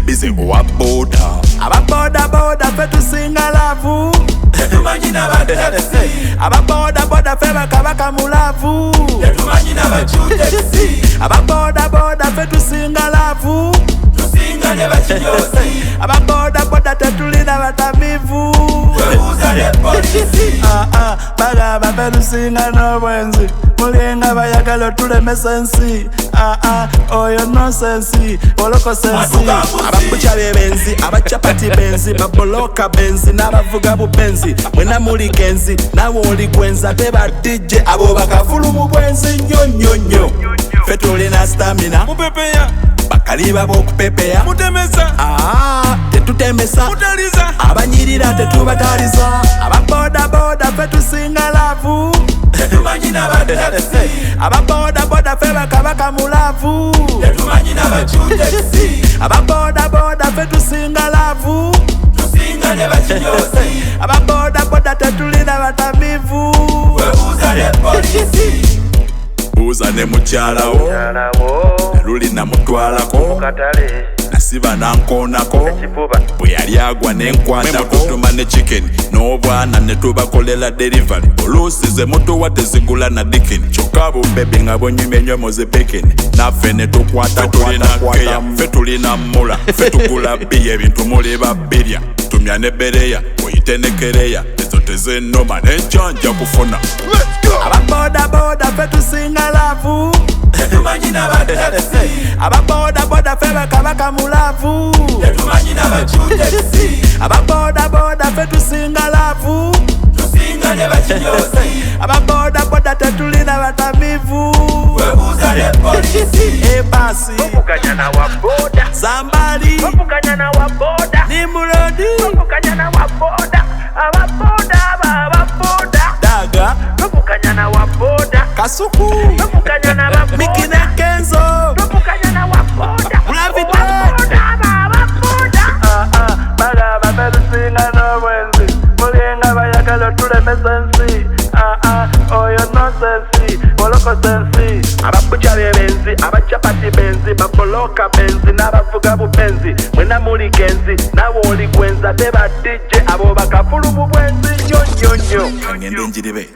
Busy wa boda. Aba boda fe tusinga lavu. Tetumanyi n'abataxi. Aba boda fe bakabaka mulavu. Tetumanyi n'abakyutexi. Aba boda fe tusinga lavu. Tusinga ne bakinyozi. Aba boda tetulina batamivu. Webuuza ne polisi. Bagamba fe tusinga n'obwenzi. Mulinga bayagala otulemesa ensi. Oyo nonsensi olokose ensi. Abakuca bebenzi, abacapati benzi, baboloka benzi n'abavuga bubenzi. Mwena muli genzi nawe oli gwenza beba DJ abo bakafulu mu bwenzi nnyo. Fe tulina stamina Mupepeya. bakaliba b'okupepeya Mutemesa. tetutemesa Mutaliza. abanyirira tetubataliza. Ababoda fe tusinga lavu. Tetumanyi n'abataxi. Ababoda fe bakabaka mulavu. Tetumanyi n'abakyutexi. Ababoda fe tusinga lavu. Tusinga ne bakinyozi. Ababoda tetulina batamivu. Webuuza ne polisi. Buuza ne mukyalawo lulina mutwalako nasiba nankoonako bwe yali agwa nenkwatako tuma ne chicken n'obwana ne tubakolera delivery oluusi ze mutuwa tezigula na dikin kyokka bubebi nga bonyumya ennyo muzipikin naffe ne tukwata tulina keya ffe tulina mula ffe tugula biya ebintu muliba birya tumya ne bereya oyite ne kereya ezo tezennoma nenkyanja kufuna. Ababoda fe tusinga lavu. Tetumanyi n'abataxi. Ababoda fe bakabaka mulavu. Tetumanyi n'abakyutexi. Ababoda fe tusinga lavu. Tusinga ne bakinyozi. Ababoda tetulina batamivu. Webuuza ne polisi. Ebasi Okukanya na waboda. Zambali Okukanya na waboda. Nimurodi Okukanya na waboda. Ababoda. Daga Okukanya na waboda. Kasuku Okukanya na waboda. Mikine Kenzo Okukanya na waboda. Gravity. Waboda. Bagamba fe tusinga n'obwenzi. Mulinga bayagala otulemesa ensi. Oyo nonsensi olokose ensi. Abakuca bebenzi, abacapati benzi, baboloka benzi n'abavuga bubenzi. Mwena muli genzi nawe oli gwenza beba DJ abo bakafulu mu bwenzi nnyo. Ngende njiribe.